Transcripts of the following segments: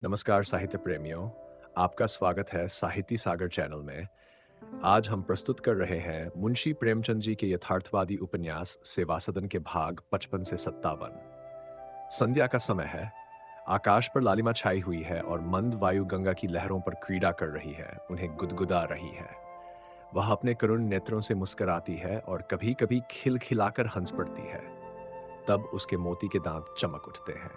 नमस्कार साहित्य प्रेमियों, आपका स्वागत है साहित्य सागर चैनल में। आज हम प्रस्तुत कर रहे हैं मुंशी प्रेमचंद जी के यथार्थवादी उपन्यास सेवा सदन के भाग 55 से 57। संध्या का समय है। आकाश पर लालिमा छाई हुई है और मंद वायु गंगा की लहरों पर क्रीड़ा कर रही है, उन्हें गुदगुदा रही है। वह अपने करुण नेत्रों से मुस्कुराती है और कभी-कभी खिलखिलाकर हंस पड़ती है। तब उसके मोती के दांत चमक उठते हैं।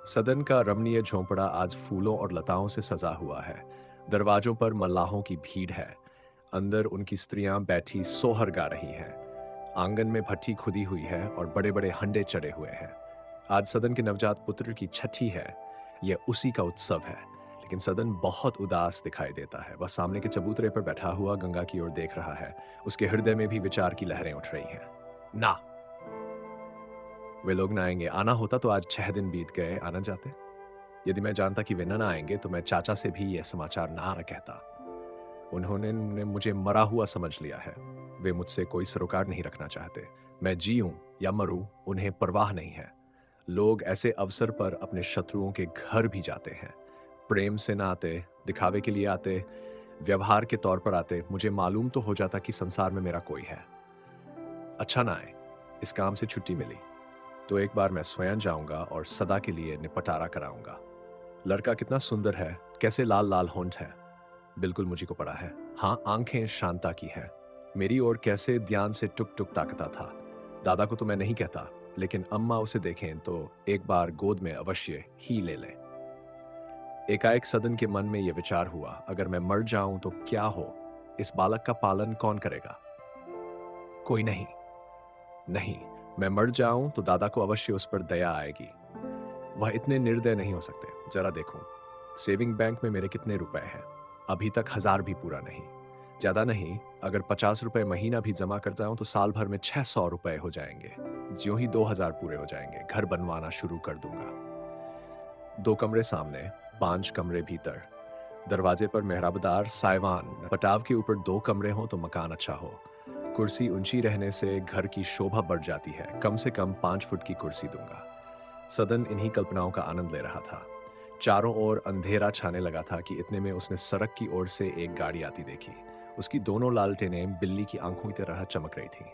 सदन का रमणीय झोंपड़ा आज फूलों और लताओं से सजा हुआ है। दरवाजों पर मल्लाहों की भीड़ है। अंदर उनकी स्त्रियां बैठी सोहर गा रही हैं। आंगन में भट्ठी खुदी हुई है और बड़े-बड़े हंडे चढ़े हुए हैं। आज सदन के नवजात पुत्र की छठी है। यह उसी का उत्सव है। लेकिन सदन बहुत उदास दिखाई देता है। वह सामने के चबूतरे पर बैठा हुआ गंगा की ओर देख रहा है। उसके हृदय में भी विचार की लहरें उठ रही हैं। ना, वे लोग ना आएंगे। आना होता तो आज 6 दिन बीत गए, आना जाते। यदि मैं जानता कि वे न आएंगे तो मैं चाचा से भी यह समाचार ना कहता। उन्होंने मुझे मरा हुआ समझ लिया है। वे मुझसे कोई सरोकार नहीं रखना चाहते। मैं जीऊं या मरूं, उन्हें परवाह नहीं है। लोग ऐसे अवसर पर अपने शत्रुओं के घर भी जाते हैं। प्रेम से ना आते, दिखावे के लिए आते, व्यवहार के तौर पर आते। मुझे मालूम तो हो जाता कि संसार में मेरा कोई है। अच्छा ना आए। इस काम से छुट्टी मिली तो एक बार मैं स्वयं जाऊंगा और सदा के लिए निपटारा कराऊंगा। लड़का कितना सुंदर है, कैसे लाल लाल होंठ है। बिल्कुल मुझी को पड़ा है। हाँ, आंखें शांता की हैं। मेरी ओर कैसे ध्यान से टुक टुक ताकता था। दादा को तो मैं नहीं कहता, लेकिन अम्मा उसे देखें तो एक बार गोद में अवश्य ही ले लें। एकाएक सदन के मन में यह विचार हुआ, अगर मैं मर जाऊं तो क्या हो। इस बालक का पालन कौन करेगा। कोई नहीं। नहीं, मैं मर जाऊं तो दादा को अवश्य उस पर दया आएगी। वह इतने निर्दय नहीं हो सकते। जरा देखो, सेविंग बैंक में मेरे कितने रुपए हैं। अभी तक 1000 भी पूरा नहीं। ज्यादा नहीं, अगर 50 रुपए महीना भी जमा कर जाऊं तो साल भर में 600 रुपए हो जाएंगे। ज्यों ही 2000 पूरे हो जाएंगे, घर बनवाना शुरू कर दूंगा। 2 कमरे सामने, 5 कमरे भीतर। दरवाजे पर मेहराबदार साइवान, पटाव के ऊपर 2 कमरे हों तो मकान अच्छा हो। कुर्सी ऊंची रहने से घर की शोभा बढ़ जाती है। कम से कम 5 फुट की कुर्सी दूंगा। सदन इन्हीं कल्पनाओं का आनंद ले रहा था। चारों ओर अंधेरा छाने लगा था कि इतने में उसने सड़क की ओर से एक गाड़ी आती देखी। उसकी दोनों लालटेनें बिल्ली की आंखों की तरह चमक रही थीं।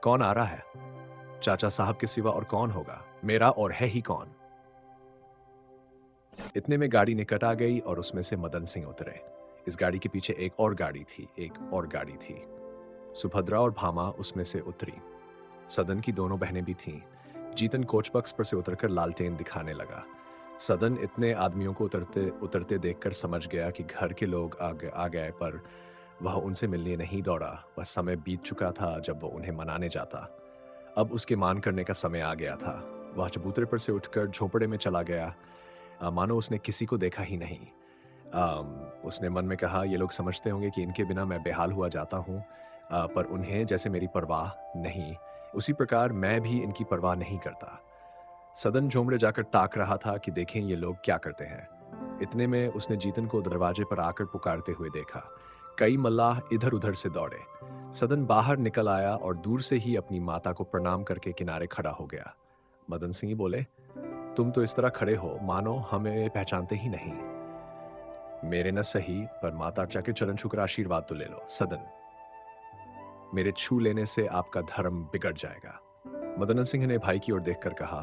कौन आ रहा है। चाचा साहब के सिवा और कौन होगा। मेरा और है ही कौन। इतने में गाड़ी निकट आ गई और उसमें से मदन सिंह उतरे। इस गाड़ी के पीछे एक और गाड़ी थी, एक और गाड़ी थी। सुभद्रा और भामा उसमें से उतरी। सदन की दोनों बहनें भी थीं। जीतन कोच बक्स पर से उतरकर लालटेन दिखाने लगा। सदन इतने आदमियों को उतरते उतरते देखकर समझ गया कि घर के लोग आ गए, पर वह उनसे मिलने नहीं दौड़ा। वह समय बीत चुका था जब वह उन्हें मनाने जाता। अब उसके मान करने का समय आ गया था। वह चबूतरे पर से उठकर झोपड़े में चला गया, मानो उसने किसी को देखा ही नहीं। उसने मन में कहा, ये लोग समझते होंगे कि इनके बिना मैं बेहाल हुआ जाता हूँ, पर उन्हें जैसे मेरी परवाह नहीं, उसी प्रकार मैं भी इनकी परवाह नहीं करता। सदन झोंपड़े जाकर ताक रहा था कि देखें ये लोग क्या करते हैं। इतने में उसने जीतन को दरवाजे पर आकर पुकारते हुए देखा। कई मल्लाह इधर उधर से दौड़े। सदन बाहर निकल आया और दूर से ही अपनी माता को प्रणाम करके किनारे खड़ा हो गया। मदन सिंह बोले, तुम तो इस तरह खड़े हो मानो हमें पहचानते ही नहीं। मेरे न सही, पर माता के चरण छूकर आशीर्वाद तो ले लो। सदन, मेरे छू लेने से आपका धर्म बिगड़ जाएगा। मदन सिंह ने भाई की ओर देखकर कहा,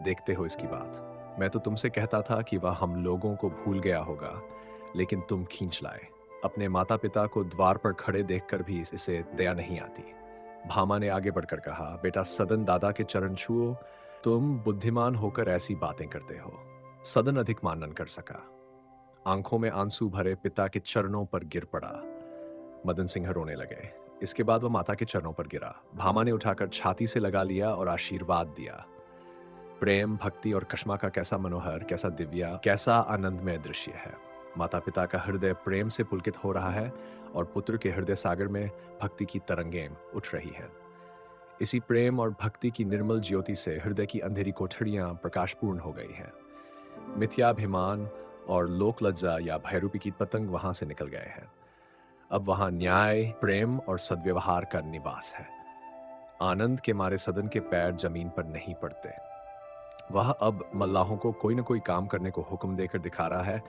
देखते हो इसकी बात। मैं तो तुमसे कहता था कि वह हम लोगों को भूल गया होगा, लेकिन तुम खींच लाए। अपने माता पिता को द्वार पर खड़े देखकर भी इसे दया नहीं आती। भामा ने आगे बढ़कर कहा, बेटा सदन दादा के चरण छुओ। तुम बुद्धिमान होकर ऐसी बातें करते हो। सदन अधिक मान न कर सका। आंखों में आंसू भरे पिता के चरणों पर गिर पड़ा। मदन सिंह रोने लगे। इसके बाद वह माता के चरणों पर गिरा। भामा ने उठाकर छाती से लगा लिया और आशीर्वाद दिया। प्रेम, भक्ति और कश्मा का कैसा मनोहर, कैसा दिव्या, कैसा आनंदमय दृश्य है। माता पिता का हृदय प्रेम से पुलकित हो रहा है और पुत्र के हृदय सागर में भक्ति की तरंगें उठ रही हैं। इसी प्रेम और भक्ति की निर्मल ज्योति से हृदय की अंधेरी कोठरियां प्रकाशपूर्ण हो गई हैं। मिथ्याभिमान और लोक लज्जा या भयरूपी कीट पतंग वहां से निकल गए हैं। अब वहां न्याय, प्रेम और सद्व्यवहार का निवास है। आनंद के मारे सदन के पैर जमीन पर नहीं पड़ते। वह अब मल्लाहों को कोई न कोई काम करने को हुक्म देकर दिखा रहा है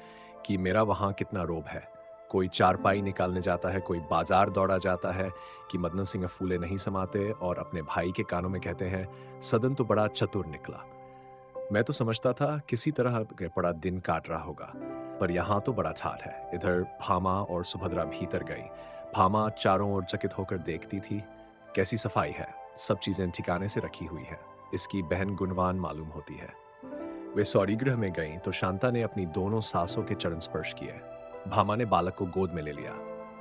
कि मेरा वहाँ कितना रोब है। कोई चारपाई निकालने जाता है, कोई बाजार दौड़ा जाता है कि मदन सिंह फूले नहीं समाते और अपने भाई के कानों में कहते हैं, सदन तो बड़ा चतुर निकला। मैं तो समझता था किसी तरह बड़ा दिन काट रहा होगा, पर यहाँ तो बड़ा ठाठ है। इधर भामा और सुभद्रा भीतर गई। भामा चारों ओर चकित होकर देखती थी। कैसी सफाई है, सब चीजें ठिकाने से रखी हुई है। इसकी बहन गुणवान मालूम होती है। वे सौरीगृह में गईं तो शांता ने अपनी दोनों सासों के चरण स्पर्श किए। भामा ने बालक को गोद में ले लिया।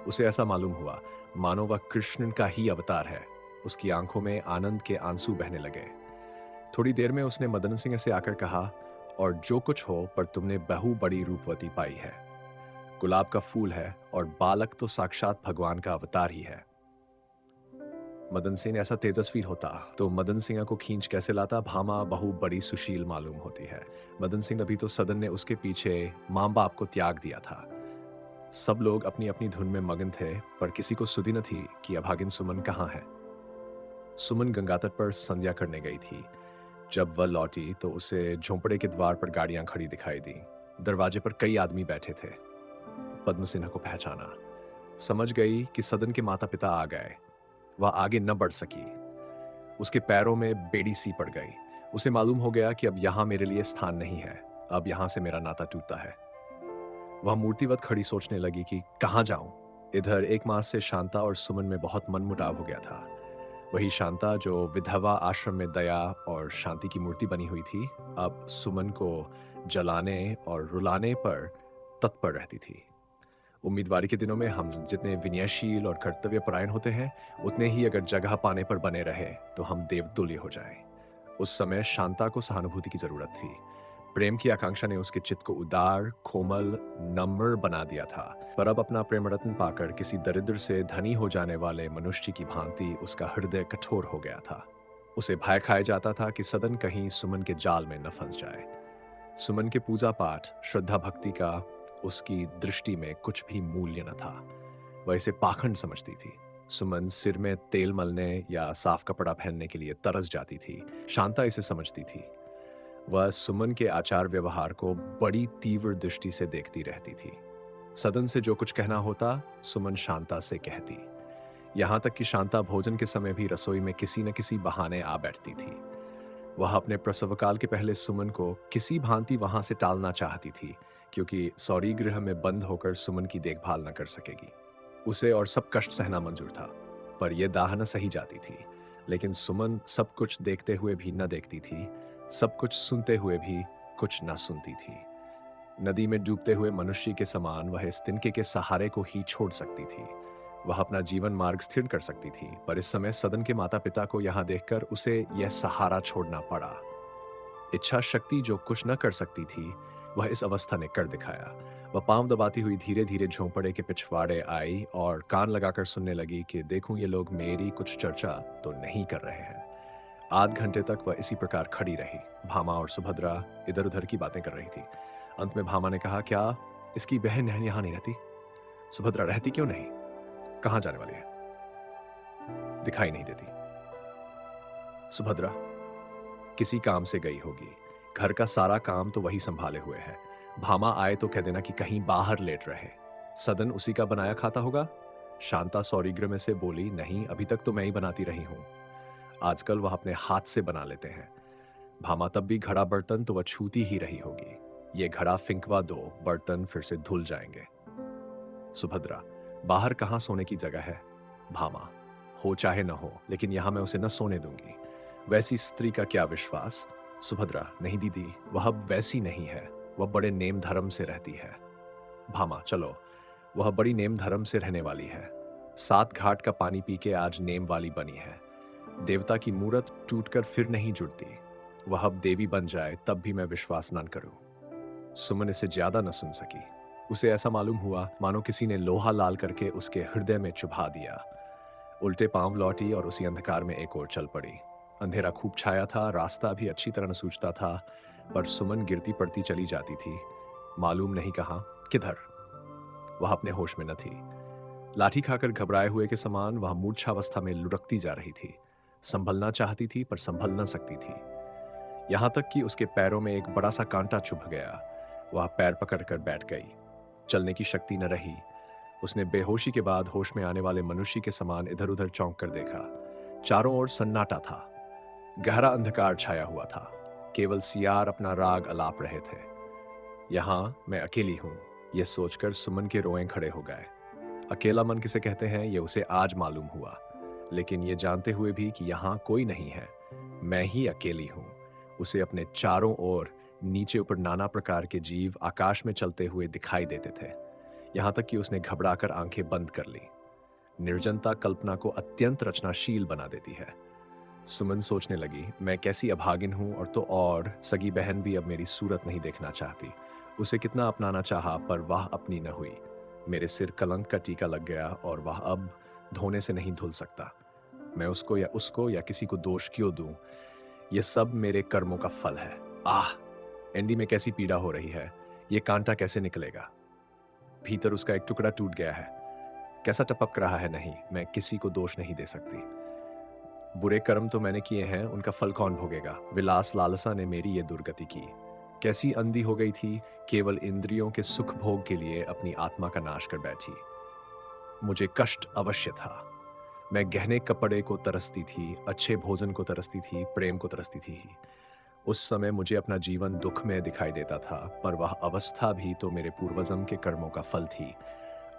उसे ऐसा मालूम हुआ मानो वह कृष्ण का ही अवतार है। उसकी आंखों में आनंद के आंसू बहने लगे। थोड़ी देर में उसने मदन सिंह से आकर कहा, और जो कुछ हो पर तुमने बहू बड़ी रूपवती पाई है। गुलाब का फूल है और बालक तो साक्षात भगवान का अवतार ही है। मदन सिंह ऐसा तेजस्वी होता तो मदन सिंह को खींच कैसे लाता। भामा बहू बड़ी सुशील मालूम होती है। मदन सिंह अभी तो सदन ने उसके पीछे मां बाप को त्याग दिया था। सब लोग अपनी अपनी धुन में मगन थे, पर किसी को सुधि न थी कि अभागिन सुमन कहाँ है। सुमन गंगा तट पर संध्या करने गई थी। जब वह लौटी तो उसे झोंपड़े के द्वार पर गाड़ियां खड़ी दिखाई दी। दरवाजे पर कई आदमी बैठे थे। पद्म सिन्हा को पहचाना। समझ गई कि सदन के माता पिता आ गए। वह आगे न बढ़ सकी। उसके पैरों में बेड़ी सी पड़ गई। उसे मालूम हो गया कि अब यहां मेरे लिए स्थान नहीं है। अब यहां से मेरा नाता टूटता है। वह मूर्तिवत खड़ी सोचने लगी कि कहां जाऊं। इधर एक मास से शांता और सुमन में बहुत मनमुटाव हो गया था। वही शांता जो विधवा आश्रम में दया और शांति की मूर्ति बनी हुई थी, अब सुमन को जलाने और रुलाने पर तत्पर रहती थी। उम्मीदवारी के दिनों में हम जितने विनयशील और कर्तव्यपरायण होते हैं, उतने ही अगर जगह पाने पर बने रहे तो हम देवतुल्य हो जाएं। उस समय शांता को सहानुभूति की जरूरत थी। प्रेम की आकांक्षा ने उसके चित्त को उदार, कोमल, नम्र बना दिया था। पर अब अपना प्रेम रत्न पाकर किसी दरिद्र से धनी हो जाने वाले मनुष्य की भांति उसका हृदय कठोर हो गया था। उसे भय खाया जाता था कि सदन कहीं सुमन के जाल में न फंस जाए। सुमन के पूजा पाठ, श्रद्धा भक्ति का उसकी दृष्टि में कुछ भी मूल्य न था। वह इसे पाखंड समझती थी। सुमन सिर में तेल मलने या साफ कपड़ा पहनने के लिए तरस जाती थी। शांता इसे समझती थी। वह सुमन के आचार व्यवहार को बड़ी तीव्र दृष्टि से देखती रहती थी। सदन से जो कुछ कहना होता, सुमन शांता से कहती। यहां तक कि शांता भोजन के समय भी रसोई में किसी न किसी बहाने आ बैठती थी। वह अपने प्रसवकाल के पहले सुमन को किसी भांति वहां से टालना चाहती थी, क्योंकि सौरी गृह में बंद होकर सुमन की देखभाल न कर सकेगी। उसे और सब कष्ट सहना मंजूर था, पर यह दाह न सही जाती थी। लेकिन सुमन सब कुछ देखते हुए भी न देखती थी, सब कुछ सुनते हुए भी कुछ न सुनती थी। नदी में डूबते हुए मनुष्य के समान वह इस तिनके के सहारे को ही छोड़ सकती थी। वह अपना जीवन मार्ग स्थिर कर सकती थी, पर इस समय सदन के माता पिता को यहां देखकर उसे यह सहारा छोड़ना पड़ा। इच्छा शक्ति जो कुछ न कर सकती थी, वह इस अवस्था ने कर दिखाया। वह पांव दबाती हुई धीरे धीरे झोंपड़े के पिछवाड़े आई और कान लगाकर सुनने लगी कि देखूं ये लोग मेरी कुछ चर्चा तो नहीं कर रहे हैं। आध घंटे तक वह इसी प्रकार खड़ी रही। भामा और सुभद्रा इधर उधर की बातें कर रही थी। अंत में भामा ने कहा, क्या इसकी बहन यहाँ नहीं रहती? सुभद्रा, रहती क्यों नहीं? कहां जाने वाली है? दिखाई नहीं देती। सुभद्रा, किसी काम से गई होगी। घर का सारा काम तो वही संभाले हुए है। भामा आए तो कह देना कि कहीं बाहर लेट रहे। सदन उसी का बनाया खाता होगा। शांता सौरीगृह में से बोली, नहीं, अभी तक तो मैं ही बनाती रही हूं। आजकल वह अपने हाथ से बना लेते हैं। भामा, तब भी घड़ा बर्तन तो वह छूती ही रही होगी। ये घड़ा फिंकवा दो, बर्तन फिर से धुल जाएंगे। सुभद्रा, बाहर कहां सोने की जगह है? भामा, हो चाहे न हो, लेकिन यहां मैं उसे न सोने दूंगी। वैसी स्त्री का क्या विश्वास? सुभद्रा, नहीं दीदी, वह अब वैसी नहीं है। वह बड़े नेम धर्म से रहती है। भामा, चलो, वह बड़ी नेम धर्म से रहने वाली है। 7 घाट का पानी पी के आज नेम वाली बनी है। देवता की मूरत टूटकर फिर नहीं जुड़ती। वह अब देवी बन जाए तब भी मैं विश्वास न करूं। सुमन इसे ज्यादा न सुन सकी। उसे ऐसा मालूम हुआ मानो किसी ने लोहा लाल करके उसके हृदय में चुभा दिया। उल्टे पांव लौटी और उसी अंधकार में एक ओर चल पड़ी। अंधेरा खूब छाया था, रास्ता भी अच्छी तरह न सूझता था, पर सुमन गिरती पड़ती चली जाती थी। मालूम नहीं कहां, किधर। वह अपने होश में न थी। लाठी खाकर घबराए हुए के समान वह मूर्छावस्था में लुढ़कती जा रही थी। संभलना चाहती थी पर संभल न सकती थी। यहाँ तक कि उसके पैरों में एक बड़ा सा कांटा चुभ गया। वह पैर पकड़कर बैठ गई। चलने की शक्ति न रही। उसने बेहोशी के बाद होश में आने वाले मनुष्य के समान इधर-उधर चौंक कर देखा। चारों ओर सन्नाटा था। गहरा अंधकार छाया हुआ था। केवल सियार अपना राग अलाप रहे थे। यहाँ मैं अकेली हूँ, यह सोचकर सुमन के रोएं खड़े हो गए। अकेला मन किसे कहते हैं, ये उसे आज मालूम हुआ। लेकिन ये जानते हुए भी कि यहाँ कोई नहीं है, मैं ही अकेली हूँ। उसे अपने चारों ओर नीचे ऊपर नाना प्रकार के जीव आकाश में चलते हुए दिखाई देते थे। यहाँ तक कि उसने घबराकर आंखें बंद कर ली। निर्जनता कल्पना को अत्यंत रचनाशील बना देती है। सुमन सोचने लगी, मैं कैसी अभागिन हूं, और सगी बहन भी अब मेरी सूरत नहीं देखना चाहती। उसे कितना अपनाना चाहा पर वह अपनी न हुई। मेरे सिर कलंक का टीका लग गया और वह अब धोने से नहीं धुल सकता। मैं उसको या किसी को दोष क्यों दूं? यह सब मेरे कर्मों का फल है। आह! एंडी में कैसी पीड़ा हो रही है। यह कांटा कैसे निकलेगा? भीतर उसका एक टुकड़ा टूट गया है। कैसा टपक रहा है। नहीं, मैं किसी को दोष नहीं दे सकती। बुरे कर्म तो मैंने किए हैं, उनका फल कौन भोगेगा? विलास लालसा ने मेरी ये दुर्गति की। कैसी अंधी हो गई थी, केवल इंद्रियों के सुख भोग के लिए अपनी आत्मा का नाश कर बैठी। मुझे कष्ट अवश्य था। मैं गहने कपड़े को तरसती थी, अच्छे भोजन को तरसती थी, प्रेम को तरसती थी। उस समय मुझे अपना जीवन दुख में दिखाई देता था, पर वह अवस्था भी तो मेरे पूर्वजन्म के कर्मों का फल थी।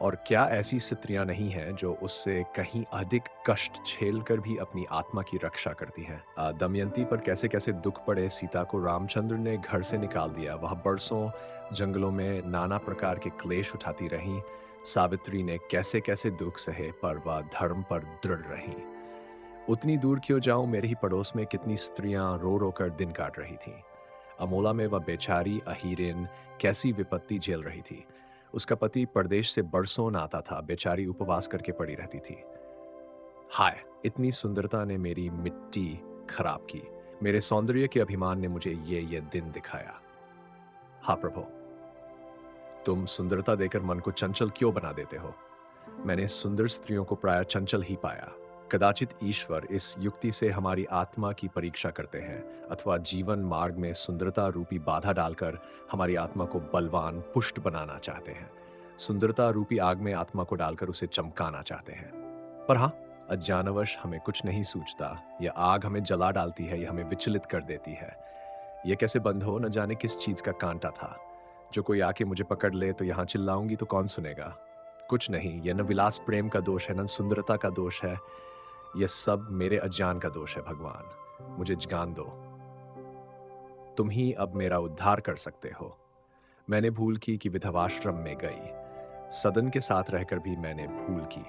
और क्या ऐसी स्त्रियां नहीं हैं जो उससे कहीं अधिक कष्ट झेलकर भी अपनी आत्मा की रक्षा करती हैं? दमयंती पर कैसे कैसे दुख पड़े। सीता को रामचंद्र ने घर से निकाल दिया। वह बरसों जंगलों में नाना प्रकार के क्लेश उठाती रहीं। सावित्री ने कैसे कैसे दुख सहे, पर वह धर्म पर दृढ़ रहीं। उतनी दूर क्यों जाऊं, मेरे ही पड़ोस में कितनी स्त्रियां रो रो कर दिन काट रही थीं। अमोला में वह बेचारी अहीरिन कैसी विपत्ति झेल रही थी। उसका पति परदेश से बरसों न आता था। बेचारी उपवास करके पड़ी रहती थी। हाय! इतनी सुंदरता ने मेरी मिट्टी खराब की। मेरे सौंदर्य के अभिमान ने मुझे ये दिन दिखाया। हाँ प्रभु, तुम सुंदरता देकर मन को चंचल क्यों बना देते हो? मैंने सुंदर स्त्रियों को प्रायः चंचल ही पाया। कदाचित ईश्वर इस युक्ति से हमारी आत्मा की परीक्षा करते हैं, अथवा जीवन मार्ग में सुंदरता रूपी बाधा डालकर हमारी आत्मा को बलवान पुष्ट बनाना चाहते हैं। सुंदरता रूपी आग में आत्मा को डालकर उसे चमकाना चाहते हैं। पर हाँ, अज्ञानवश हमें कुछ नहीं सूझता। यह आग हमें जला डालती है, यह हमें विचलित कर देती है। यह कैसे बंद हो, न जाने किस चीज का कांटा था। जो कोई आके मुझे पकड़ ले तो यहाँ चिल्लाऊंगी तो कौन सुनेगा? कुछ नहीं, यह न विलास प्रेम का दोष है, न सुंदरता का दोष है। यह सब मेरे अज्ञान का दोष है। भगवान, मुझे ज्ञान दो। तुम ही अब मेरा उद्धार कर सकते हो। मैंने भूल की कि विधवाश्रम में गई। सदन के साथ रहकर भी मैंने भूल की।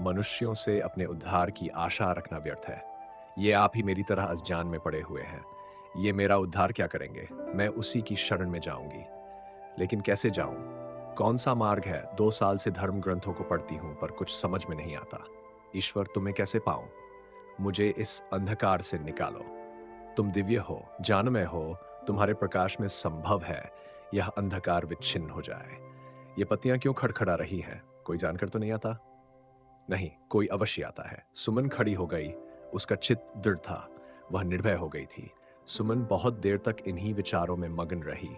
मनुष्यों से अपने उद्धार की आशा रखना व्यर्थ है। ये आप ही मेरी तरह अज्ञान में पड़े हुए हैं। ये मेरा उद्धार क्या करेंगे? मैं उसी की शरण में जाऊंगी। लेकिन कैसे जाऊं? कौन सा मार्ग है? 2 साल से धर्म ग्रंथों को पढ़ती हूं, पर कुछ समझ में नहीं आता। ईश्वर, तुम्हें कैसे पाऊं? मुझे इस अंधकार से निकालो। तुम दिव्य हो, जानमय हो। तुम्हारे प्रकाश में संभव है यह अंधकार विच्छिन्न हो जाए। ये पत्तियां क्यों खड़खड़ा रही हैं? कोई जानकर तो नहीं आता? नहीं, कोई अवश्य आता है। सुमन खड़ी हो गई। उसका चित्त दृढ़ था। वह निर्भय हो गई थी। सुमन बहुत देर तक इन्हीं विचारों में मग्न रही।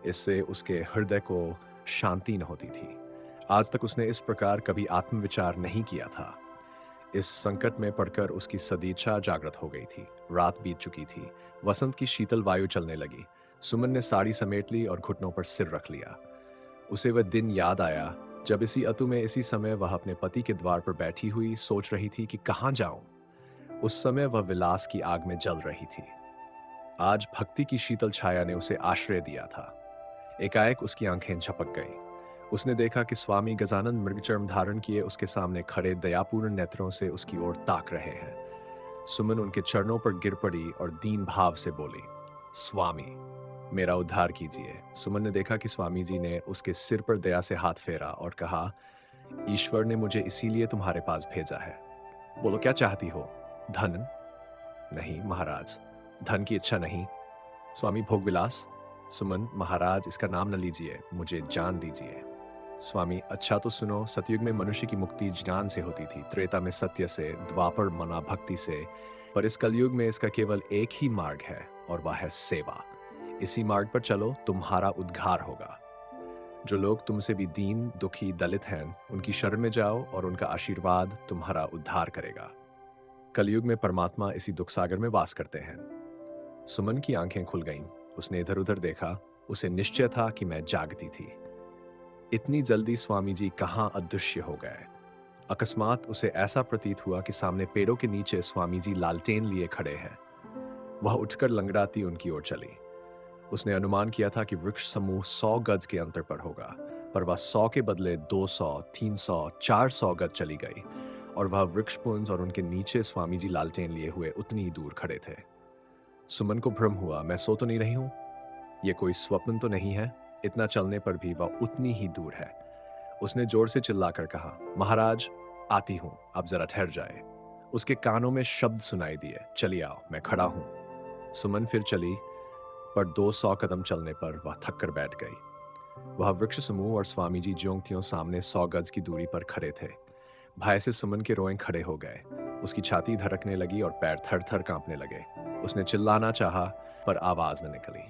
इससे उसके हृदय को शांति न होती थी। आज तक उसने इस प्रकार कभी आत्मविचार नहीं किया था। इस संकट में पड़कर उसकी सदिच्छा जागृत हो गई थी। रात बीत चुकी थी। वसंत की शीतल वायु चलने लगी। सुमन ने साड़ी समेट ली और घुटनों पर सिर रख लिया। उसे वह दिन याद आया जब इसी अतु में इसी समय वह अपने पति के द्वार पर बैठी हुई सोच रही थी कि कहाँ जाऊं। उस समय वह विलास की आग में जल रही थी। आज भक्ति की शीतल छाया ने उसे आश्रय दिया था। एकाएक उसकी आंखें झपक गईं। उसने देखा कि स्वामी गजानन मृगचर्म धारण किए उसके सामने खड़े दयापूर्ण नेत्रों से उसकी ओर ताक रहे हैं। सुमन उनके चरणों पर गिर पड़ी और दीन भाव से बोली, स्वामी, मेरा उद्धार कीजिए। सुमन ने देखा कि स्वामी जी ने उसके सिर पर दया से हाथ फेरा और कहा, ईश्वर ने मुझे इसीलिए तुम्हारे पास भेजा है। बोलो, क्या चाहती हो? धन? नहीं महाराज, धन की इच्छा नहीं। स्वामी, भोगविलास? सुमन, महाराज, इसका नाम न लीजिए, मुझे जान दीजिए। स्वामी, अच्छा तो सुनो। सतयुग में मनुष्य की मुक्ति ज्ञान से होती थी, त्रेता में सत्य से, द्वापर मना भक्ति से, पर इस कलयुग में इसका केवल एक ही मार्ग है और वह है सेवा। इसी मार्ग पर चलो, तुम्हारा उद्धार होगा। जो लोग तुमसे भी दीन, दुखी, दलित हैं, उनकी शरण में जाओ और उनका आशीर्वाद तुम्हारा उद्धार करेगा। कलयुग में परमात्मा इसी दुख सागर में वास करते हैं। सुमन की आंखें खुल गईं। उसने इधर उधर देखा। उसे निश्चय था कि मैं जागती थी। इतनी जल्दी स्वामी जी कहाँ अदृश्य हो गए। अकस्मात उसे ऐसा प्रतीत हुआ कि सामने पेड़ों के नीचे स्वामी जी लालटेन लिए खड़े हैं। वह उठकर लंगड़ाती उनकी ओर चली। उसने अनुमान किया था कि वृक्ष समूह 100 गज के अंतर पर होगा, पर वह 100 के बदले 200, 300, 400 गज चली गई और वह वृक्षपुंज और उनके नीचे स्वामी जी लालटेन लिए हुए उतनी ही दूर खड़े थे। सुमन को भ्रम हुआ, मैं सो तो नहीं रही हूं? ये कोई स्वप्न तो नहीं है? इतना चलने पर भी वह उतनी ही दूर है। उसने जोर से चिल्लाकर कहा, महाराज, आती हूं, आप जरा ठहर जाए। उसके कानों में शब्द सुनाई दिए, चली आओ, मैं खड़ा हूं। सुमन फिर चली, पर 200 कदम चलने पर वह थक कर बैठ गई। वह वृक्ष समूह और स्वामी जी ज्यों त्यों सामने 100 गज की दूरी पर खड़े थे। भय से सुमन के रोएं खड़े हो गए। उसकी छाती धड़कने लगी और पैर थर थर कांपने लगे। उसने चिल्लाना चाहा, पर आवाज न निकली।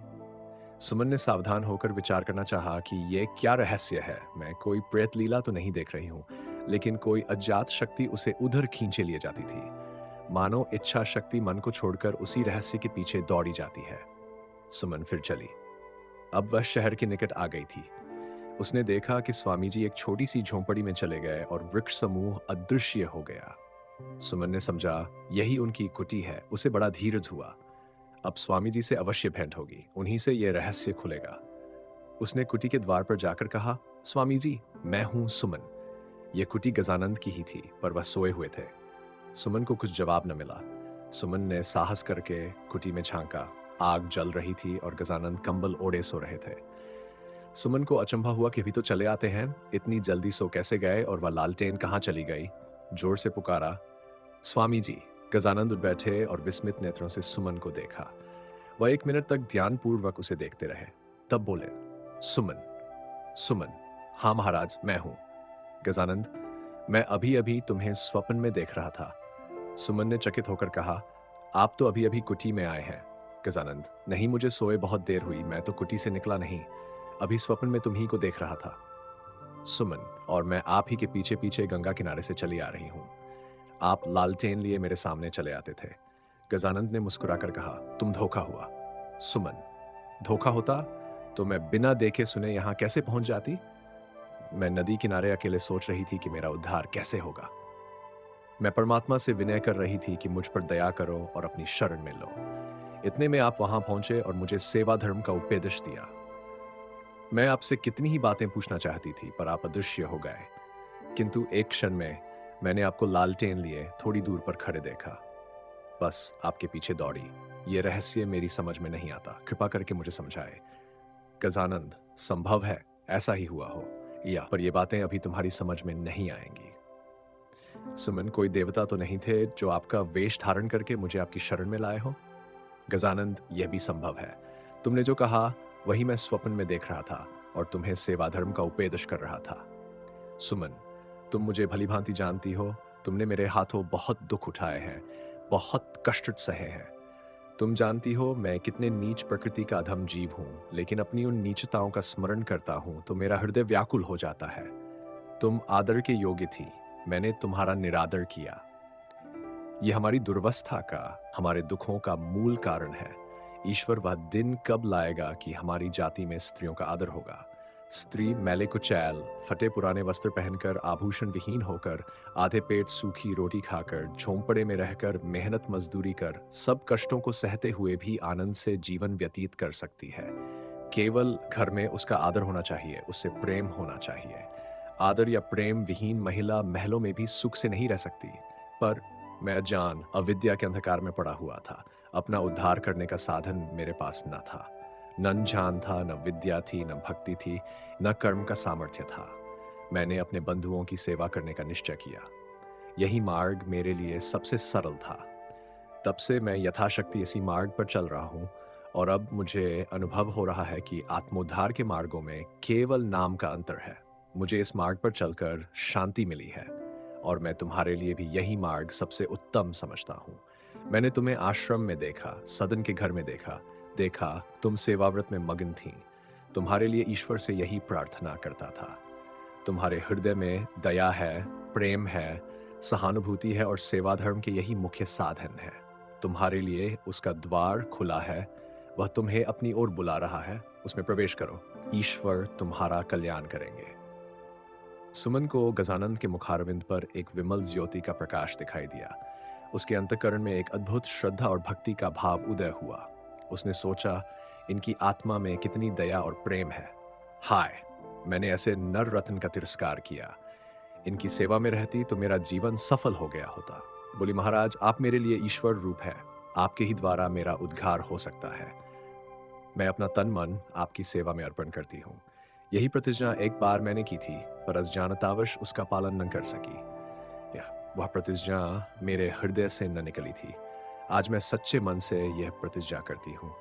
सुमन ने सावधान होकर विचार करना चाहा कि यह क्या रहस्य है। मैं कोई प्रेत लीला तो नहीं देख रही हूं, लेकिन कोई अज्ञात शक्ति उसे उधर खींचे लिए जाती थी। मानो इच्छा शक्ति मन को छोड़कर उसी रहस्य के पीछे दौड़ी जाती है। सुमन फिर चली। अब वह शहर के निकट आ गई थी। उसने देखा कि स्वामी जी एक छोटी सी झोंपड़ी में चले गए और वृक्ष समूह अदृश्य हो गया। सुमन ने समझा यही उनकी कुटी है। उसे बड़ा धीरज हुआ। अब स्वामी जी से अवश्य भेंट होगी, उन्हीं से यह रहस्य खुलेगा। उसने कुटी के द्वार पर जाकर कहा, स्वामी जी, मैं हूं सुमन। यह कुटी गजानंद की ही थी, पर वह सोए हुए थे। सुमन को कुछ जवाब न मिला। सुमन ने साहस करके कुटी में झांका। आग जल रही थी और गजानंद कंबल ओढ़े सो रहे थे। सुमन को अचंभा हुआ कि अभी तो चले आते हैं, इतनी जल्दी सो कैसे गए और वह लालटेन कहाँ चली गई। जोर से पुकारा, स्वामी जी। गजानंद उठ बैठे और विस्मित नेत्रों से सुमन को देखा। वह 1 मिनट तक ध्यानपूर्वक उसे देखते रहे, तब बोले, सुमन। सुमन, हाँ महाराज, मैं हूं। गजानंद, मैं अभी अभी तुम्हें स्वप्न में देख रहा था। सुमन ने चकित होकर कहा, आप तो अभी अभी कुटी में आए हैं। गजानंद, नहीं, मुझे सोए बहुत देर हुई, मैं तो कुटी से निकला नहीं, अभी स्वप्न में तुम्ही को देख रहा था। सुमन, और मैं आप ही के पीछे पीछे गंगा किनारे से चली आ रही हूं। आप लालटेन लिए मेरे सामने चले आते थे। गजानंद ने मुस्कुराकर कहा, तुम धोखा हुआ। सुमन, धोखा होता तो मैं बिना देखे सुने यहां कैसे पहुंच जाती? मैं नदी किनारे अकेले सोच रही थी कि मेरा उद्धार कैसे होगा। मैं परमात्मा से विनय कर रही थी कि मुझ पर दया करो और अपनी शरण में लो। इतने में आप वहां पहुंचे और मुझे सेवा धर्म का उपदेश दिया। मैं आपसे कितनी ही बातें पूछना चाहती थी, पर आप अदृश्य हो गए। किंतु एक क्षण में मैंने आपको लालटेन लिए थोड़ी दूर पर खड़े देखा। बस आपके पीछे दौड़ी। ये रहस्य मेरी समझ में नहीं आता, कृपा करके मुझे समझाए। गजानंद, संभव है ऐसा ही हुआ हो, या पर ये बातें अभी तुम्हारी समझ में नहीं आएंगी। सुमन, कोई देवता तो नहीं थे जो आपका वेश धारण करके मुझे आपकी शरण में लाए हो? गजानंद, यह भी संभव है। तुमने जो कहा वही मैं स्वप्न में देख रहा था और तुम्हें सेवा धर्म का उपदेश कर रहा था। सुमन, तुम मुझे भली भांति जानती हो। तुमने मेरे हाथों बहुत दुख उठाए हैं, बहुत कष्ट सहे हैं। तुम जानती हो मैं कितने नीच प्रकृति का अधम जीव हूं, लेकिन अपनी उन नीचताओं का स्मरण करता हूं तो मेरा हृदय व्याकुल हो जाता है। तुम आदर के योग्य थी, मैंने तुम्हारा निरादर किया। ये हमारी दुर्वस्था का, हमारे दुखों का मूल कारण है। ईश्वर वह दिन कब लाएगा कि हमारी जाति में स्त्रियों का आदर होगा? स्त्री मैले कुचैल, फटे पुराने वस्त्र पहनकर, आभूषण विहीन होकर, आधे पेट सूखी रोटी खाकर, झोंपड़े में रहकर, मेहनत मजदूरी कर, सब कष्टों को सहते हुए भी आनंद से जीवन व्यतीत कर सकती है। केवल घर में उसका आदर होना चाहिए, उससे प्रेम होना चाहिए। आदर या प्रेम विहीन महिला महलों में भी सुख से नहीं रह सकती। पर मैं अजान, अविद्या के अंधकार में पड़ा हुआ था। अपना उद्धार करने का साधन मेरे पास न था। न ज्ञान था, न विद्या थी, न भक्ति थी, न कर्म का सामर्थ्य था। मैंने अपने बंधुओं की सेवा करने का निश्चय किया। यही मार्ग मेरे लिए सबसे सरल था। तब से मैं यथाशक्ति इसी मार्ग पर चल रहा हूँ और अब मुझे अनुभव हो रहा है कि आत्मोद्धार के मार्गों में केवल नाम का अंतर है। मुझे इस मार्ग पर चलकर शांति मिली है और मैं तुम्हारे लिए भी यही मार्ग सबसे उत्तम समझता हूँ। मैंने तुम्हें आश्रम में देखा, सदन के घर में देखा। देखा, तुम सेवाव्रत में मग्न थीं। तुम्हारे लिए ईश्वर से यही प्रार्थना करता था। तुम्हारे हृदय में दया है, प्रेम है, सहानुभूति है और सेवा धर्म के यही मुख्य साधन है। तुम्हारे लिए उसका द्वार खुला है, वह तुम्हें अपनी ओर बुला रहा है, उसमें प्रवेश करो। ईश्वर तुम्हारा कल्याण करेंगे। सुमन को गजानंद के मुखारविंद पर एक विमल ज्योति का प्रकाश दिखाई दिया। उसके अंतःकरण में एक अद्भुत श्रद्धा और भक्ति का भाव उदय हुआ। उसने सोचा, इनकी आत्मा में कितनी दया और प्रेम है। हाय, मैंने ऐसे नर रत्न का तिरस्कार किया। इनकी सेवा में रहती तो मेरा जीवन सफल हो गया होता। बोली, महाराज, आप मेरे लिए ईश्वर रूप है। आपके ही द्वारा मेरा उद्धार हो सकता है। मैं अपना तन मन आपकी सेवा में अर्पण करती हूँ। यही प्रतिज्ञा एक बार मैंने की थी, पर अज्ञानतावश उसका पालन न कर सकी। वह प्रतिज्ञा मेरे हृदय से न निकली थी। आज मैं सच्चे मन से यह प्रतिज्ञा करती हूँ।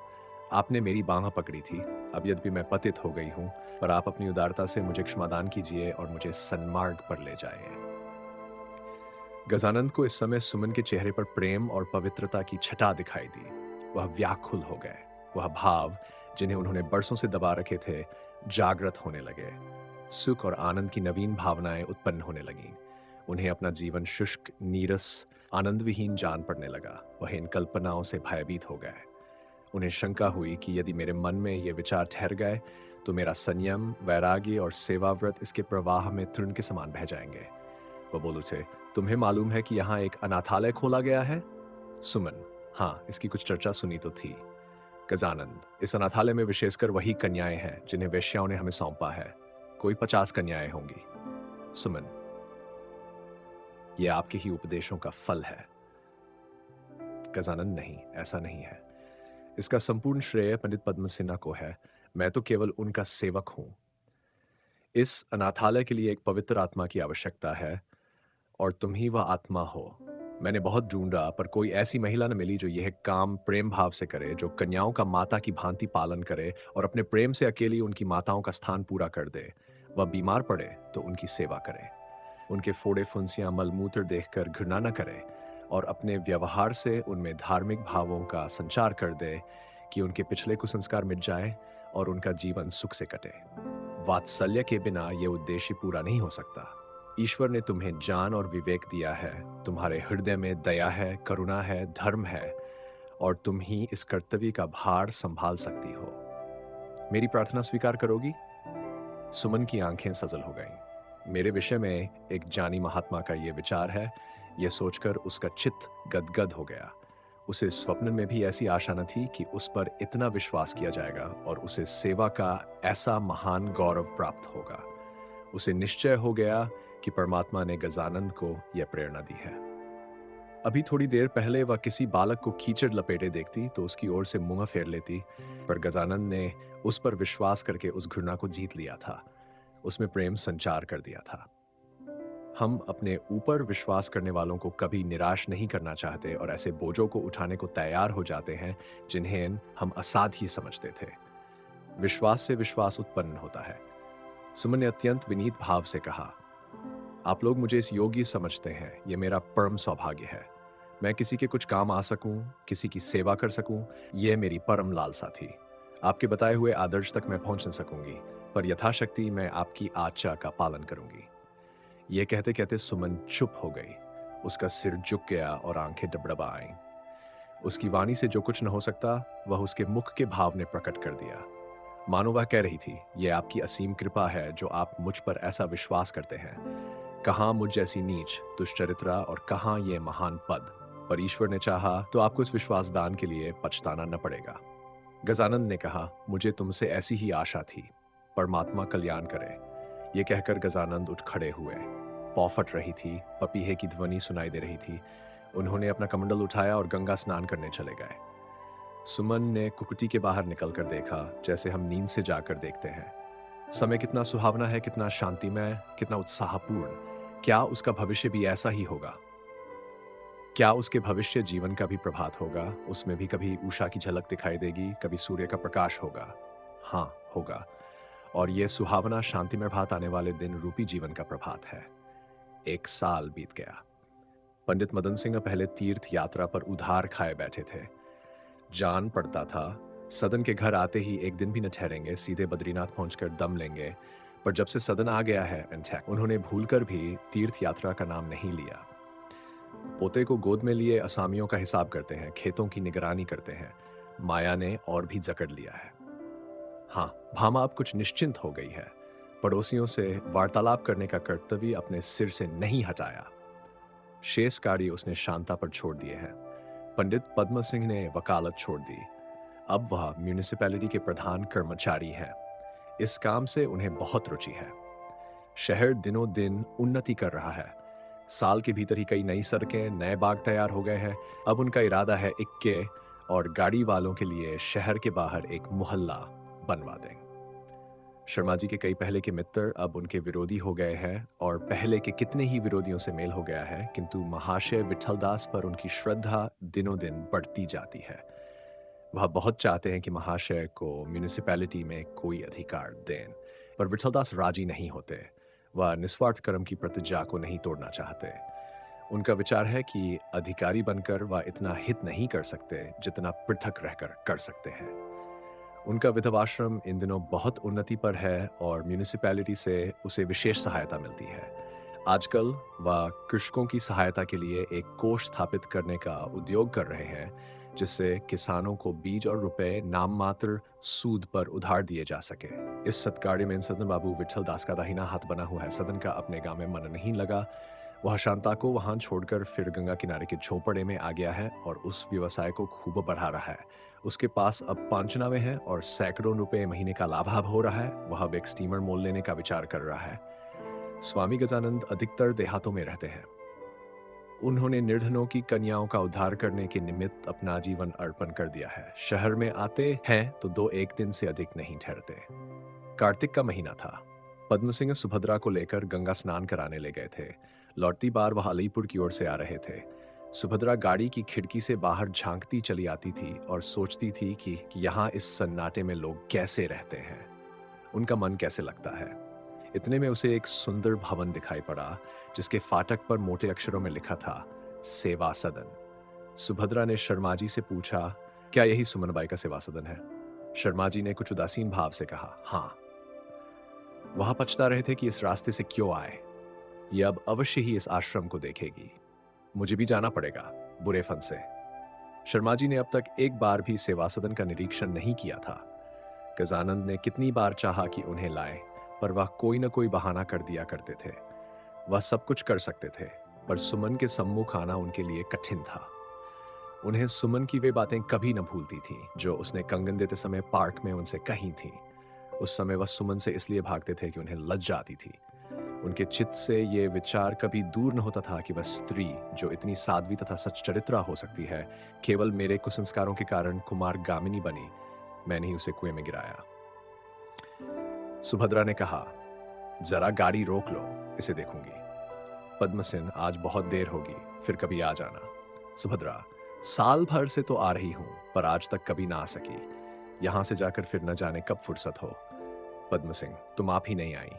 आपने मेरी बांह पकड़ी थी। अब यद्यपि मैं पतित हो गई हूँ, पर आप अपनी उदारता से मुझे क्षमादान कीजिए और मुझे सन्मार्ग पर ले जाइए। गजानंद को इस समय सुमन के चेहरे पर प्रेम और पवित्रता की छटा दिखाई दी। वह व्याकुल हो गए। वह भाव, जिन्हें उन्होंने बरसों से दबा रखे थे, जागृत होने लगे। सुख और आनंद की नवीन भावनाएं उत्पन्न होने लगीं। उन्हें अपना जीवन शुष्क, नीरस, आनंद विहीन जान पड़ने लगा। वह इन कल्पनाओं से भयभीत हो गए। उन्हें शंका हुई कि यदि मेरे मन में ये विचार ठहर गए तो मेरा संयम, वैराग्य और सेवाव्रत इसके प्रवाह में तृण के समान बह जाएंगे। वह बोल उठे, तुम्हें मालूम है कि यहाँ एक अनाथालय खोला गया है? सुमन, हाँ, इसकी कुछ चर्चा सुनी तो थी। गजानंद, इस अनाथालय में विशेषकर वही कन्याएं हैं जिन्हें वेश्याओं ने हमें सौंपा है। कोई 50 कन्याएं होंगी। सुमन, यह आपके ही उपदेशों का फल है। गजानंद, नहीं, ऐसा नहीं है। इसका संपूर्ण श्रेय पंडित पद्म सिन्हा को है। मैं तो केवल उनका सेवक हूं। इस अनाथालय के लिए एक पवित्र आत्मा की आवश्यकता है और तुम ही वह आत्मा हो। मैंने बहुत ढूंढा, पर कोई ऐसी महिला न मिली जो यह काम प्रेम भाव से करे, जो कन्याओं का माता की भांति पालन करे और अपने प्रेम से अकेली उनकी माताओं का स्थान पूरा कर दे। वह बीमार पड़े तो उनकी सेवा करे, उनके फोड़े फुंसियां मलमूत्र देखकर घृणा न करे और अपने व्यवहार से उनमें धार्मिक भावों का संचार कर दे कि उनके पिछले कुसंस्कार मिट जाए और उनका जीवन सुख से कटे। वात्सल्य के बिना यह उद्देश्य पूरा नहीं हो सकता। ईश्वर ने तुम्हें ज्ञान और विवेक दिया है। तुम्हारे हृदय में दया है, करुणा है, धर्म है और तुम ही इस कर्तव्य का भार संभाल सकती हो। मेरी प्रार्थना स्वीकार करोगी? सुमन की आंखें सजल हो गईं। मेरे विषय में एक जानी महात्मा का यह विचार है, यह सोचकर उसका चित्त गदगद हो गया। उसे स्वप्न में भी ऐसी आशा न थी कि उस पर इतना विश्वास किया जाएगा और उसे सेवा का ऐसा महान गौरव प्राप्त होगा। उसे निश्चय हो गया कि परमात्मा ने गजानंद को यह प्रेरणा दी है। अभी थोड़ी देर पहले वह किसी बालक को कीचड़ लपेटे देखती तो उसकी ओर से मुंह फेर लेती, पर गजानंद ने उस पर विश्वास करके उस घृणा को जीत लिया था। उसमें प्रेम संचार कर दिया था। हम अपने ऊपर विश्वास करने वालों को कभी निराश नहीं करना चाहते और ऐसे बोझों को उठाने को तैयार हो जाते हैं जिन्हें हम असाध्य समझते थे। विश्वास से विश्वास उत्पन्न होता है। सुमन ने अत्यंत विनीत भाव से कहा, आप लोग मुझे इस योग्य समझते हैं, यह मेरा परम सौभाग्य है। मैं किसी के कुछ काम आ सकूं, किसी की सेवा कर सकूं, यह मेरी परम लालसा थी। आपके बताए हुए आदर्श तक मैं पहुंच न सकूंगी, पर यथाशक्ति मैं आपकी आज्ञा का पालन करूंगी। यह कहते कहते सुमन चुप हो गई। उसका सिर झुक गया और आंखें डबडबा आईं। उसकी वाणी से जो कुछ न हो सकता, वह उसके मुख के भाव ने प्रकट कर दिया। मानो वह कह रही थी, यह आपकी असीम कृपा है जो आप मुझ पर ऐसा विश्वास करते हैं। कहाँ मुझ जैसी नीच, दुष्चरित्रा और कहाँ यह महान पद, पर ईश्वर ने चाहा तो आपको इस विश्वास दान के लिए पछताना न पड़ेगा। गजानंद ने कहा, मुझे तुमसे ऐसी ही आशा थी। परमात्मा कल्याण करे। ये कहकर गजानंद उठ खड़े हुए। पौ फट रही थी, पपीहे की ध्वनि सुनाई दे रही थी। उन्होंने अपना कमंडल उठाया और गंगा स्नान करने चले गए। सुमन ने कुकुटी के बाहर निकलकर देखा, जैसे हम नींद से जाकर देखते हैं। समय कितना सुहावना है, कितना शांतिमय, कितना उत्साहपूर्ण। क्या उसका भविष्य भी ऐसा ही होगा? क्या उसके भविष्य जीवन का भी प्रभात होगा? उसमें भी कभी उषा की झलक दिखाई देगी, कभी सूर्य का प्रकाश होगा? हाँ, होगा। और यह सुहावना शांतिमय भात आने वाले दिन रूपी जीवन का प्रभात है। 1 साल बीत गया। पंडित मदन सिंह पहले तीर्थ यात्रा पर उधार खाए बैठे थे। जान पड़ता था, सदन के घर आते ही एक दिन भी न ठहरेंगे, सीधे बद्रीनाथ पहुंचकर दम लेंगे। पर जब से सदन आ गया है उन्होंने भूलकर भी तीर्थ यात्रा का नाम नहीं लिया। पोते को गोद में लिए असामियों का हिसाब करते हैं, खेतों की निगरानी करते हैं। माया ने और भी जकड़ लिया है। हाँ, भामा अब कुछ निश्चिंत हो गई है। पड़ोसियों से वार्तालाप करने का कर्तव्य अपने सिर से नहीं हटाया। शेष कार्य उसने शांता पर छोड़ दिए हैं। पंडित पद्म सिंह ने वकालत छोड़ दी। अब वह म्यूनिसिपैलिटी के प्रधान कर्मचारी हैं। इस काम से उन्हें बहुत रुचि है। शहर दिनों दिन उन्नति कर रहा है। साल के भीतर ही कई नई सड़कें, नए बाग तैयार हो गए हैं। अब उनका इरादा है इक्के और गाड़ी वालों के लिए शहर के बाहर एक मोहल्ला बनवा दें। शर्मा जी के कई पहले के मित्र अब उनके विरोधी हो गए हैं और पहले के कितने ही विरोधियों से मेल हो गया है, किंतु महाशय विठलदास पर उनकी श्रद्धा दिनों दिन बढ़ती जाती है। वह बहुत चाहते हैं कि महाशय को म्यूनिसिपैलिटी में कोई अधिकार दें, पर विठलदास राजी नहीं होते। वह निस्वार्थ कर्म की प्रतिज्ञा को नहीं तोड़ना चाहते। उनका विचार है कि अधिकारी बनकर वह इतना हित नहीं कर सकते जितना पृथक रहकर कर सकते हैं। उनका विधवाश्रम इन दिनों बहुत उन्नति पर है और म्यूनिसिपैलिटी से उसे विशेष सहायता मिलती है। आजकल वह कृषकों की सहायता के लिए एक कोष स्थापित करने का उद्योग कर रहे हैं, जिससे किसानों को बीज और रुपए नाम मात्र सूद पर उधार दिए जा सके। इस सत्कार्य में सदन बाबू विठल दास का दाहिना हाथ बना हुआ है। सदन का अपने गांव में मन नहीं लगा। वह शांता को वहां छोड़कर फिर गंगा किनारे के झोपड़े में आ गया है और उस व्यवसाय को खूब बढ़ा रहा है। उसके पास अब 5 नावें हैं और सैकड़ों रुपए महीने का लाभ हो रहा है। वह अब एक स्टीमर मोल लेने का विचार कर रहा है। स्वामी गजानंद अधिकतर देहातों में रहते हैं। उन्होंने निर्धनों की कन्याओं का उद्धार करने के निमित्त अपना जीवन अर्पण कर दिया है। शहर में आते हैं तो 2-1 दिन से अधिक नहीं ठहरते। कार्तिक का महीना था। पद्म सिंह सुभद्रा को लेकर गंगा स्नान कराने ले गए थे। लौटती बार वह अलीपुर की ओर से आ रहे थे। सुभद्रा गाड़ी की खिड़की से बाहर झांकती चली आती थी और सोचती थी कि यहाँ इस सन्नाटे में लोग कैसे रहते हैं, उनका मन कैसे लगता है। इतने में उसे एक सुंदर भवन दिखाई पड़ा, जिसके फाटक पर मोटे अक्षरों में लिखा था, सेवा सदन। सुभद्रा ने शर्मा जी से पूछा, क्या यही सुमनबाई का सेवा सदन है? शर्मा जी ने कुछ उदासीन भाव से कहा, हाँ। वह पछता रहे थे कि इस रास्ते से क्यों आए। ये अब अवश्य ही इस आश्रम को देखेगी। मुझे भी जाना पड़ेगा, बुरे फन से। शर्मा जी ने अब तक एक बार भी सेवा सदन का निरीक्षण नहीं किया था। गजानंद ने कितनी बार चाहा कि उन्हें लाए, पर वह कोई न कोई बहाना कर दिया करते थे। वह सब कुछ कर सकते थे, पर सुमन के सम्मुख आना उनके लिए कठिन था। उन्हें सुमन की वे बातें कभी न भूलती थीं, जो उसने कंगन देते समय पार्क में उनसे कही थीं। उस समय वह सुमन से इसलिए भागते थे कि उन्हें लज्जा आती थी। उनके चित्त से ये विचार कभी दूर न होता था कि वह स्त्री, जो इतनी साध्वी तथा सच्चरित्रा हो सकती है, केवल मेरे कुसंस्कारों के कारण कुमार गामिनी बनी। मैंने ही उसे कुएं में गिराया। सुभद्रा ने कहा, जरा गाड़ी रोक लो, इसे देखूंगी। पद्मसिंह, आज बहुत देर होगी, फिर कभी आ जाना। सुभद्रा, साल भर से तो आ रही हूं, पर आज तक कभी ना आ सकी। यहां से जाकर फिर न जाने कब फुर्सत हो। पद्मसिंह, तुम आप ही नहीं आई,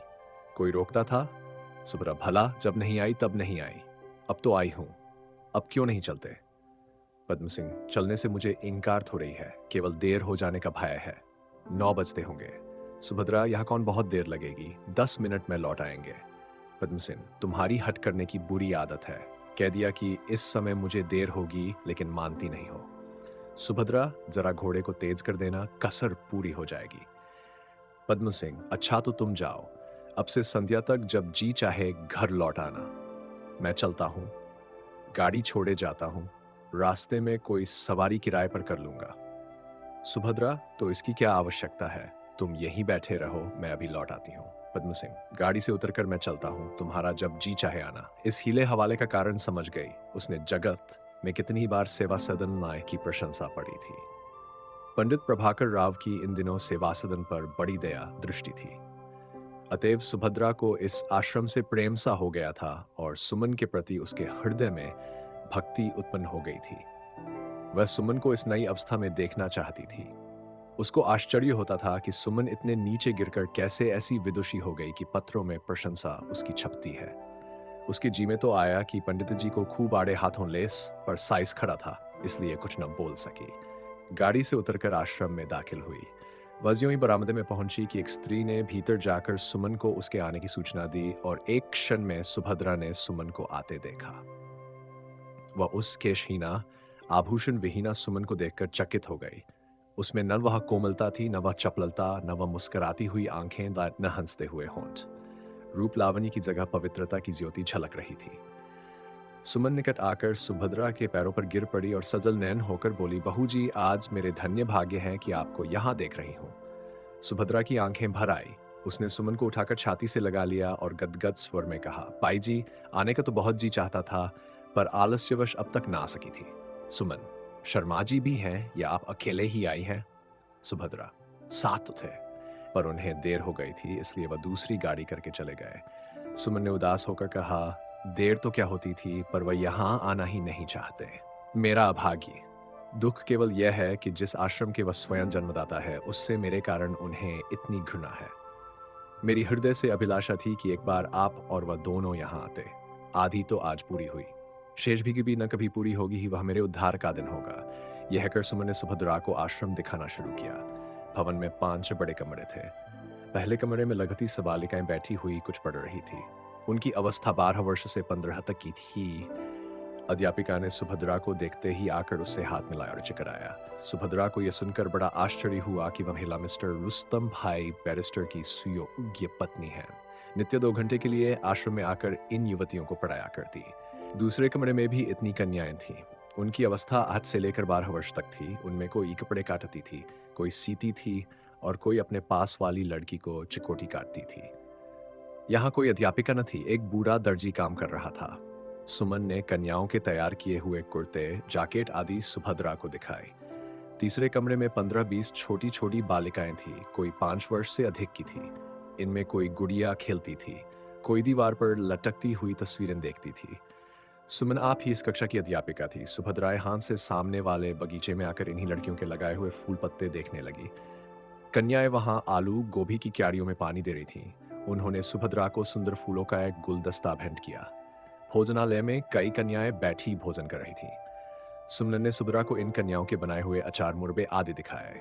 कोई रोकता था? सुभद्रा, भला जब नहीं आई तब नहीं आई, अब तो आई हूं, अब क्यों नहीं चलते? पद्मसिंह, चलने से मुझे इंकार हो रही है, केवल देर हो जाने का भय है। 9 बजते होंगे। सुभद्रा, यहां कौन बहुत देर लगेगी, 10 मिनट में लौट आएंगे। पद्मसिंह, तुम्हारी हट करने की बुरी आदत है। कह दिया कि इस समय मुझे देर होगी, लेकिन मानती नहीं हो। सुभद्रा, जरा घोड़े को तेज कर देना, कसर पूरी हो जाएगी। पद्मसिंह, अच्छा तो तुम जाओ, अब से संध्या तक जब जी चाहे घर लौट आना। मैं चलता हूं, गाड़ी छोड़े जाता हूं, रास्ते में कोई सवारी किराए पर कर लूंगा। सुभद्रा, तो इसकी क्या आवश्यकता है, तुम यहीं बैठे रहो, मैं अभी लौट आती हूँ। पद्मसिंह, गाड़ी से उतरकर मैं चलता हूँ, तुम्हारा जब जी चाहे आना। इस हीले हवाले का कारण समझ गई। उसने जगत में कितनी बार सेवा सदन लाए की प्रशंसा पड़ी थी। पंडित प्रभाकर राव की इन दिनों सेवा सदन पर बड़ी दया दृष्टि थी। अतएव सुभद्रा को इस आश्रम से प्रेम सा हो गया था और सुमन के प्रति उसके हृदय में भक्ति उत्पन्न हो गई थी। वह सुमन को इस नई अवस्था में देखना चाहती थी। उसको आश्चर्य होता था कि सुमन इतने नीचे गिरकर कैसे ऐसी विदुषी हो गई कि पत्रों में प्रशंसा उसकी छपती है। उसके जी में तो आया कि पंडित जी को खूब आड़े हाथों लेस, पर साइज खड़ा था, इसलिए कुछ न बोल सकी। गाड़ी से उतरकर आश्रम में दाखिल हुई। बस यूं ही बरामदे में पहुंची कि एक स्त्री ने भीतर जाकर सुमन को उसके आने की सूचना दी और एक क्षण में सुभद्रा ने सुमन को आते देखा। वह उस केशहीना, आभूषण विहीना सुमन को देखकर चकित हो गई। उसमें न वह कोमलता थी, न वह चपलता, न वह मुस्कुराती हुई आंखें, न हंसते हुए होंठ। रूप लावण्य की जगह पवित्रता की ज्योति झलक रही थी। सुमन निकट आकर सुभद्रा के पैरों पर गिर पड़ी और सजल नयन होकर बोली, बहू जी, आज मेरे धन्य भाग्य है कि आपको यहाँ देख रही हूँ। सुभद्रा की आंखें भर आई। उसने सुमन को उठाकर छाती से लगा लिया और गदगद स्वर में कहा, बाई जी, आने का तो बहुत जी चाहता था, पर आलस्यवश अब तक ना आ सकी थी। सुमन, शर्मा जी भी हैं या आप अकेले ही आई हैं? सुभद्रा, साथ तो थे, पर उन्हें देर हो गई थी, इसलिए वह दूसरी गाड़ी करके चले गए। सुमन ने उदास होकर कहा, देर तो क्या होती थी, पर वह यहां आना ही नहीं चाहते। मेरा अभागी। दुख केवल यह है कि जिस आश्रम के वह स्वयं जन्मदाता है, उससे मेरे कारण उन्हें इतनी घृणा है। मेरी हृदय से अभिलाषा थी कि एक बार आप और वह दोनों यहां आते। आधी तो आज पूरी हुई, शेष भी न कभी पूरी होगी ही, वह मेरे उद्धार का दिन होगा। यह कहकर सुमन ने सुभद्रा को आश्रम दिखाना शुरू किया। भवन में 5 बड़े कमरे थे। पहले कमरे में लगती सबालिकाएं बैठी हुई कुछ पढ़ रही थी। उनकी अवस्था 12 वर्ष से 15 तक की थी। अध्यापिका ने सुभद्रा को देखते ही आकर उससे हाथ मिलाया और चिकराया। सुभद्रा को यह सुनकर बड़ा आश्चर्य हुआ कि वह महिला मिस्टर रुस्तम भाई बैरिस्टर की सुयोग्य पत्नी है। नित्य 2 घंटे के लिए आश्रम में आकर इन युवतियों को पढ़ाया करती। दूसरे कमरे में भी इतनी कन्याएं थीं। उनकी अवस्था 8 से लेकर 12 वर्ष तक थी। उनमें कोई कपड़े काटती थी, कोई सीती थी और कोई अपने पास वाली लड़की को चिकोटी काटती थी। यहाँ कोई अध्यापिका न थी, एक बूढ़ा दर्जी काम कर रहा था। सुमन ने कन्याओं के तैयार किए हुए कुर्ते, जैकेट आदि सुभद्रा को दिखाए। तीसरे कमरे में 15-20 छोटी छोटी बालिकाएं थीं, कोई 5 वर्ष से अधिक की थी। इनमें कोई गुड़िया खेलती थी, कोई दीवार पर लटकती हुई तस्वीरें देखती थी। सुमन आप ही इस कक्षा की अध्यापिका थी। सुभद्राएं हाथ से सामने वाले बगीचे में आकर इन्हीं लड़कियों के लगाए हुए फूल पत्ते देखने लगी। कन्याएं वहां आलू गोभी की क्यारियों में पानी दे रही थीं। उन्होंने सुभद्रा को सुंदर फूलों का एक गुलदस्ता भेंट किया। भोजनालय में कई कन्याएं बैठी भोजन कर रही थीं। सुमन ने सुभद्रा को इन कन्याओं के बनाए हुए अचार मुरबे आदि दिखाए।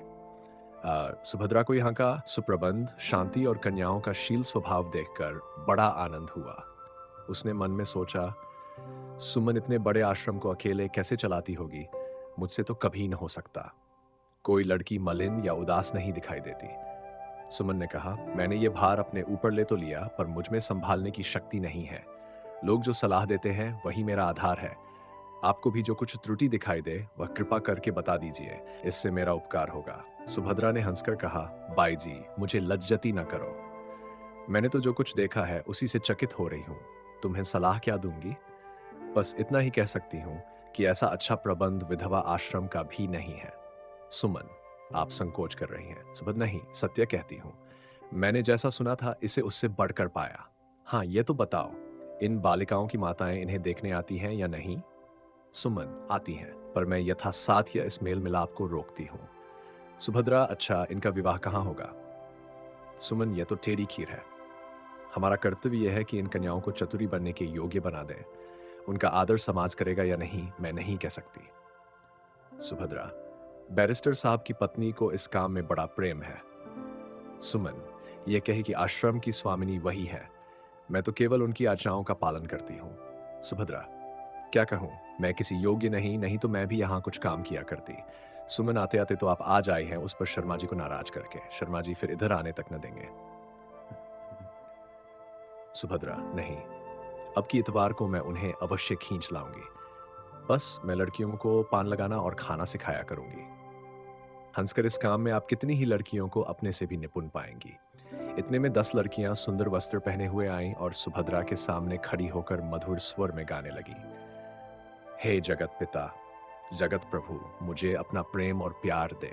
सुभद्रा को यहाँ का सुप्रबंध, शांति और कन्याओं का शील स्वभाव देखकर बड़ा आनंद हुआ। उसने मन में सोचा, सुमन इतने बड़े आश्रम को अकेले कैसे चलाती होगी? मुझसे तो कभी न हो सकता। कोई लड़की मलिन या उदास नहीं दिखाई देती। सुमन ने कहा, मैंने ये भार अपने ऊपर ले तो लिया, पर मुझ में संभालने की शक्ति नहीं है। लोग जो सलाह देते हैं वही मेरा आधार है। आपको भी जो कुछ त्रुटि दिखाई दे वह कृपा करके बता दीजिए, इससे मेरा उपकार होगा। सुभद्रा ने हंसकर कहा, बाई जी, मुझे लज्जती न करो। मैंने तो जो कुछ देखा है उसी से चकित हो रही हूँ। तुम्हें सलाह क्या दूंगी? बस इतना ही कह सकती हूँ कि ऐसा अच्छा प्रबंध विधवा आश्रम का भी नहीं है। सुमन, आप संकोच कर रही हैं। सुभद्रा, नहीं, सत्य कहती हूँ। मैंने जैसा सुना था इसे उससे बढ़कर पाया। हाँ, ये तो बताओ, इन बालिकाओं की माताएं इन्हें देखने आती हैं या नहीं? सुमन, आती हैं, पर मैं यथासाध्य इस मेल मिलाप को रोकती हूँ। सुभद्रा, अच्छा, इनका विवाह कहाँ होगा? सुमन, यह तो टेढ़ी खीर है। हमारा कर्तव्य यह है कि इन कन्याओं को चतुरी बनने के योग्य बना दें। उनका आदर समाज करेगा या नहीं, मैं नहीं कह सकती। सुभद्रा, बैरिस्टर साहब की पत्नी को इस काम में बड़ा प्रेम है। सुमन, यह कहे कि आश्रम की स्वामिनी वही है। मैं तो केवल उनकी आज्ञाओं का पालन करती हूँ। सुभद्रा, क्या कहूँ, मैं किसी योग्य नहीं, नहीं तो मैं भी यहाँ कुछ काम किया करती। सुमन, आते आते तो आप आज आई हैं, उस पर शर्मा जी को नाराज करके। शर्मा जी फिर इधर आने तक न देंगे। सुभद्रा, नहीं, अब की इतवार को मैं उन्हें अवश्य खींच लाऊंगी। बस मैं लड़कियों को पान लगाना और खाना सिखाया करूंगी। हंसकर इस काम में आप कितनी ही लड़कियों को अपने से भी निपुण पाएंगी। इतने में 10 लड़कियां सुंदर वस्त्र पहने हुए आईं और सुभद्रा के सामने खड़ी होकर मधुर स्वर में गाने लगी। हे जगत पिता, जगत प्रभु, मुझे अपना प्रेम और प्यार दे।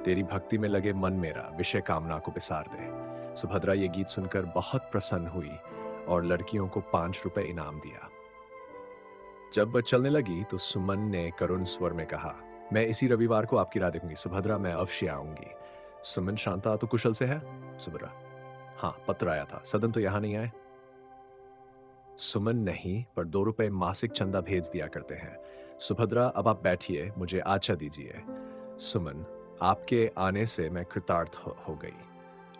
तेरी भक्ति में लगे मन मेरा विषय कामना को बिसार दे। सुभद्रा ये गीत सुनकर बहुत प्रसन्न हुई और लड़कियों को 5 रुपए इनाम दिया। जब वह चलने लगी तो सुमन ने करुण स्वर में कहा, मैं इसी रविवार को आपकी राह देखूंगी। सुभद्रा, मैं अवश्य आऊंगी। सुमन, शांता तो कुशल से है? सुभद्रा, हाँ, पत्र आया था। सदन तो यहाँ नहीं आए? सुमन नहीं, पर 2 रुपए मासिक चंदा भेज दिया करते हैं। सुभद्रा, अब आप बैठिए, मुझे आज्ञा दीजिए। सुमन, आपके आने से मैं कृतार्थ हो गई।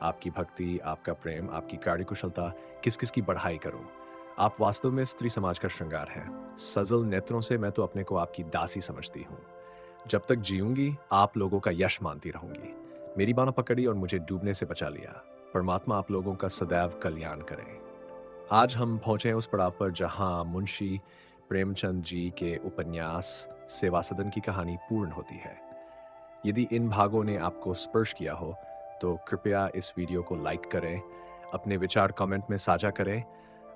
आपकी भक्ति, आपका प्रेम, आपकी कार्यकुशलता, किस-किस की बढ़ाई करूँ? आप वास्तव में स्त्री समाज का श्रृंगार हैं। सजल नेत्रों से मैं तो अपने को आपकी दासी समझती हूँ। जब तक जीऊँगी, आप लोगों का यश मानती रहूँगी। मेरी बाँह पकड़ी और मुझे डूबने से बचा लिया। परमात्मा आप लोगों का सदैव कल्याण करे। आज हम पहुँचे हैं उस पड़ाव पर जहाँ मुंशी प्रेमचंद जी के उपन्यास सेवा सदन की कहानी पूर्ण होती है। यदि इन भागों ने आपको स्पर्श किया हो, तो कृपया इस वीडियो को लाइक करें, अपने विचार कमेंट में साझा करें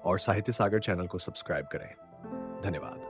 और साहित्य सागर चैनल को सब्सक्राइब करें। धन्यवाद।